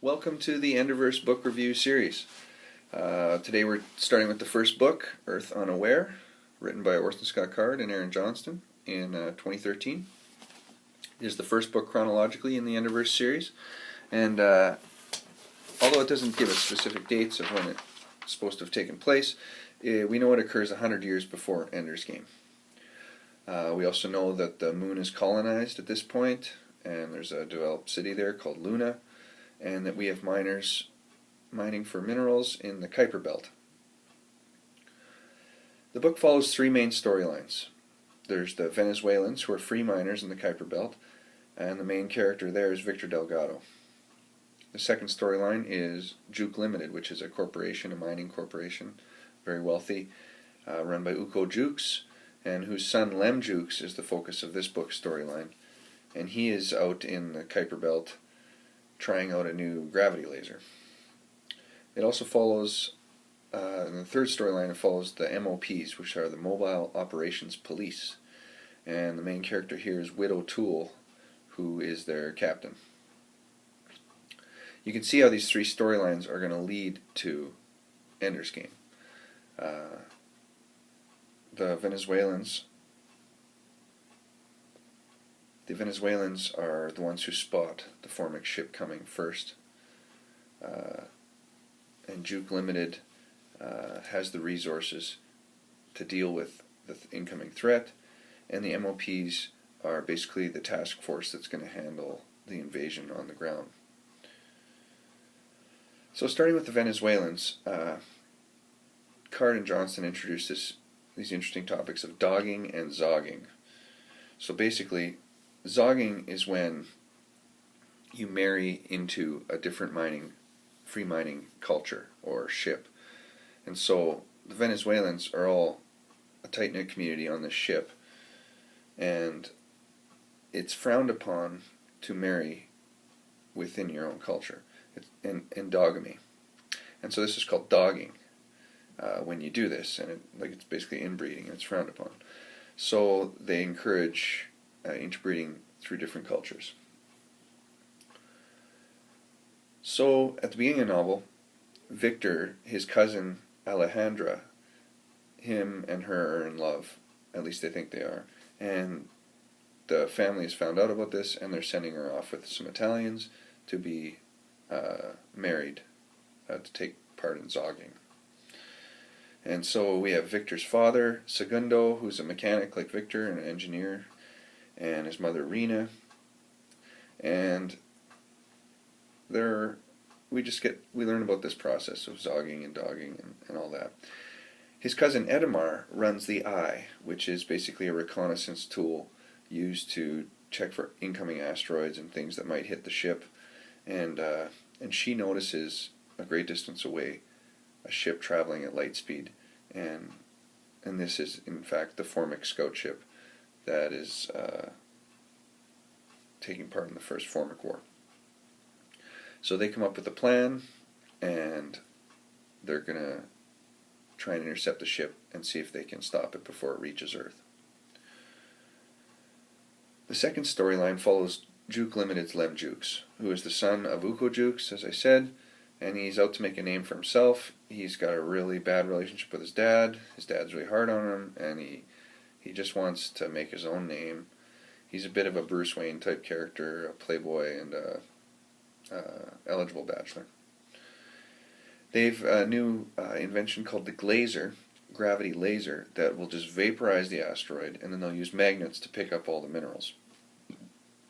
Welcome to the Enderverse book review series. Today we're starting with the first book, Earth Unaware, written by Orson and Aaron Johnston in 2013. It is the first book chronologically in the Enderverse series, and although it doesn't give us specific dates of when it's supposed to have taken place, we know it occurs 100 years before Ender's Game. We also know that the moon is colonized at this point, and there's a developed city there called Luna, and that we have miners mining for minerals in the Kuiper Belt. The book follows three main storylines. There's the Venezuelans, who are free miners in the Kuiper Belt, and the main character there is Victor Delgado. The second storyline is Juke Limited, which is a corporation, a mining corporation, very wealthy, run by Uko Jukes, and whose son Lem Jukes is the focus of this book's storyline. And he is out in the Kuiper Belt trying out a new gravity laser. It also follows, in the third storyline, it follows the MOPs, which are the Mobile Operations Police. And the main character here is Widow Toole, who is their captain. You can see how these three storylines are going to lead to Ender's Game. The Venezuelans are the ones who spot the formic ship coming first, and Juke Limited has the resources to deal with the incoming threat, and the MOPs are basically the task force that's going to handle the invasion on the ground. So starting with the Venezuelans, Card and Johnston introduced these interesting topics of dogging and zogging. So basically, zogging is when you marry into a different free mining culture or ship. And so the Venezuelans are all a tight-knit community on this ship, and it's frowned upon to marry within your own culture. It's endogamy. And so this is called dogging when you do this, and it's basically inbreeding, and it's frowned upon. So they encourage interbreeding through different cultures. So at the beginning of the novel, Victor, his cousin Alejandra, him and her are in love, at least they think they are, and the family has found out about this, and they're sending her off with some Italians to be married, to take part in zogging. And so we have Victor's father, Segundo, who's a mechanic like Victor, and an engineer, and his mother, Rena. And we learn about this process of zogging and dogging and all that. His cousin Edamar runs the Eye, which is basically a reconnaissance tool used to check for incoming asteroids and things that might hit the ship. And she notices a great distance away a ship traveling at light speed, and this is in fact the formic scout ship that is taking part in the first formic war. So they come up with a plan, and they're going to try and intercept the ship and see if they can stop it before it reaches Earth. The second storyline follows Juke Limited's Lem Jukes, who is the son of Uko Jukes, as I said, and he's out to make a name for himself. He's got a really bad relationship with his dad. His dad's really hard on him, and he just wants to make his own name. He's a bit of a Bruce Wayne type character, a playboy, and a eligible bachelor. They've a new invention called the glaser, gravity laser, that will just vaporize the asteroid, and then they'll use magnets to pick up all the minerals.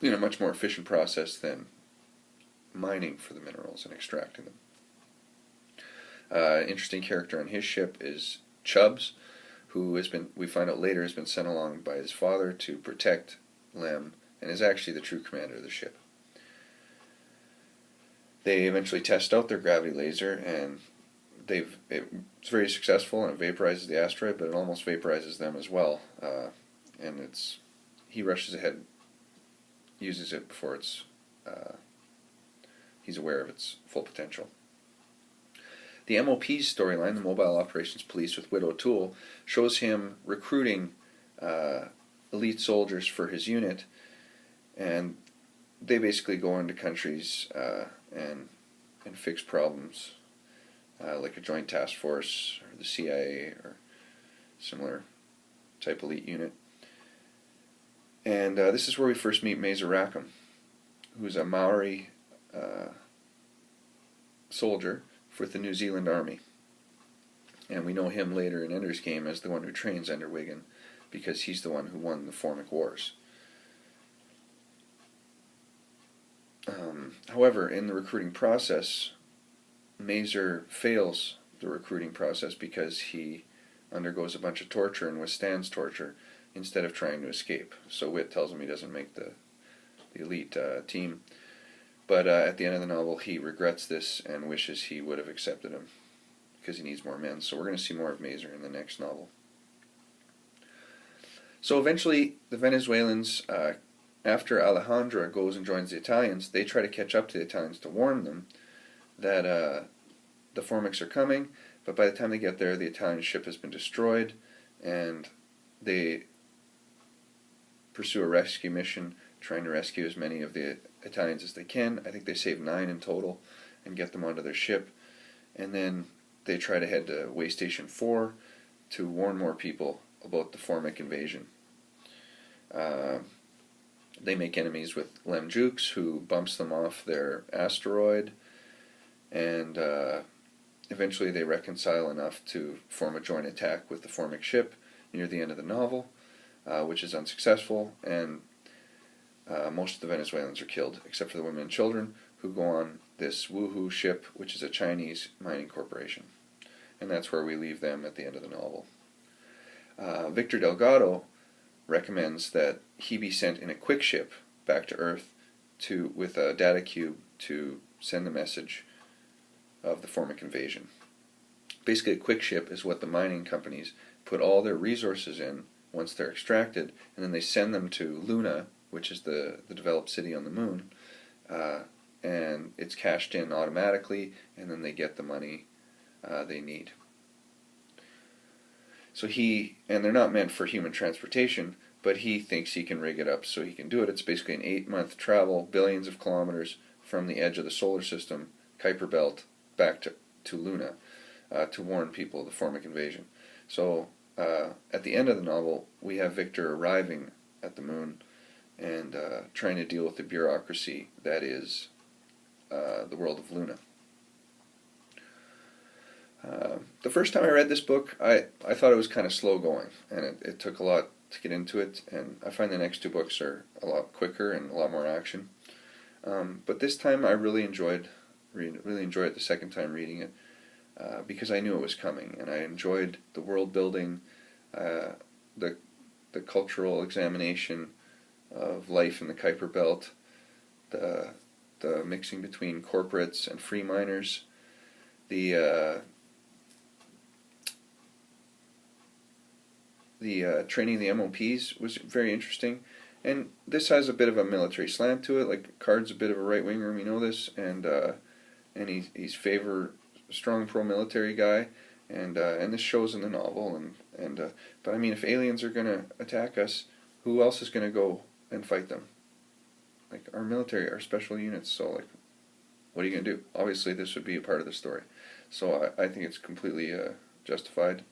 In a much more efficient process than mining for the minerals and extracting them. Interesting character on his ship is Chubbs, who we find out later has been sent along by his father to protect Lem, and is actually the true commander of the ship. They eventually test out their gravity laser, and it's very successful, and it vaporizes the asteroid, but it almost vaporizes them as well. And he rushes ahead, uses it before he's aware of its full potential. The MOP's storyline, the Mobile Operations Police with Widow Toole, shows him recruiting elite soldiers for his unit, and they basically go into countries and and fix problems, like a joint task force or the CIA or similar type elite unit. And this is where we first meet Mazer Rackham, who's a Maori soldier with the New Zealand Army. And we know him later in Ender's Game as the one who trains Ender Wiggin, because he's the one who won the Formic Wars. However, in the recruiting process, Mazer fails the recruiting process because he undergoes a bunch of torture and withstands torture instead of trying to escape. So Wit tells him he doesn't make the elite team. But at the end of the novel, he regrets this and wishes he would have accepted him because he needs more men. So we're going to see more of Mazer in the next novel. So eventually, the Venezuelans, after Alejandra goes and joins the Italians, they try to catch up to the Italians to warn them that the Formics are coming, but by the time they get there, the Italian ship has been destroyed, and they pursue a rescue mission, trying to rescue as many of the Italians as they can. I think they save 9 in total and get them onto their ship, and then they try to head to Way Station 4 to warn more people about the Formic invasion. They make enemies with Lem Jukes, who bumps them off their asteroid, and eventually they reconcile enough to form a joint attack with the Formic ship near the end of the novel, which is unsuccessful, and most of the Venezuelans are killed, except for the women and children, who go on this Woohoo ship, which is a Chinese mining corporation. And that's where we leave them at the end of the novel. Victor Delgado recommends that he be sent in a quick ship back to Earth with a data cube to send the message of the Formic invasion. Basically, a quick ship is what the mining companies put all their resources in once they're extracted, and then they send them to Luna, which is the developed city on the moon, and it's cashed in automatically, and then they get the money they need. So and they're not meant for human transportation, but he thinks he can rig it up so he can do it. It's basically an 8-month travel, billions of kilometers from the edge of the solar system, Kuiper Belt, back to Luna, to warn people of the Formic invasion. So at the end of the novel, we have Victor arriving at the moon and trying to deal with the bureaucracy that is the world of Luna. The first time I read this book, I thought it was kind of slow going, and it took a lot to get into it, and I find the next 2 books are a lot quicker and a lot more action. But this time I really enjoyed it the second time reading it, because I knew it was coming, and I enjoyed the world building, the cultural examination of life in the Kuiper Belt, the mixing between corporates and free miners, the training of the MOPs was very interesting, and this has a bit of a military slant to it. Like, Card's a bit of a right winger, we know this, and he's strong pro-military guy, and this shows in the novel. But I mean, if aliens are going to attack us, who else is going to go and fight them? Like, our military, our special units. So, like, what are you going to do? Obviously, this would be a part of the story. So I think it's completely justified.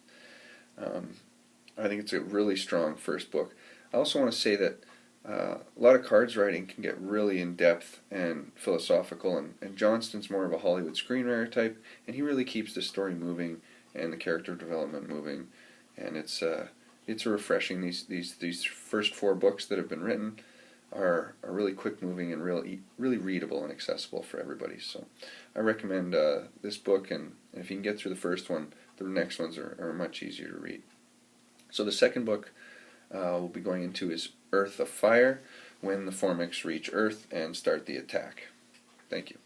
I think it's a really strong first book. I also want to say that a lot of Card's writing can get really in-depth and philosophical, and Johnston's more of a Hollywood screenwriter type, and he really keeps the story moving and the character development moving, and it's refreshing. These first 4 books that have been written are really quick-moving and really readable and accessible for everybody. So I recommend this book, and if you can get through the first one, the next ones are much easier to read. So the second book we'll be going into is Earth of Fire, when the Formics reach Earth and start the attack. Thank you.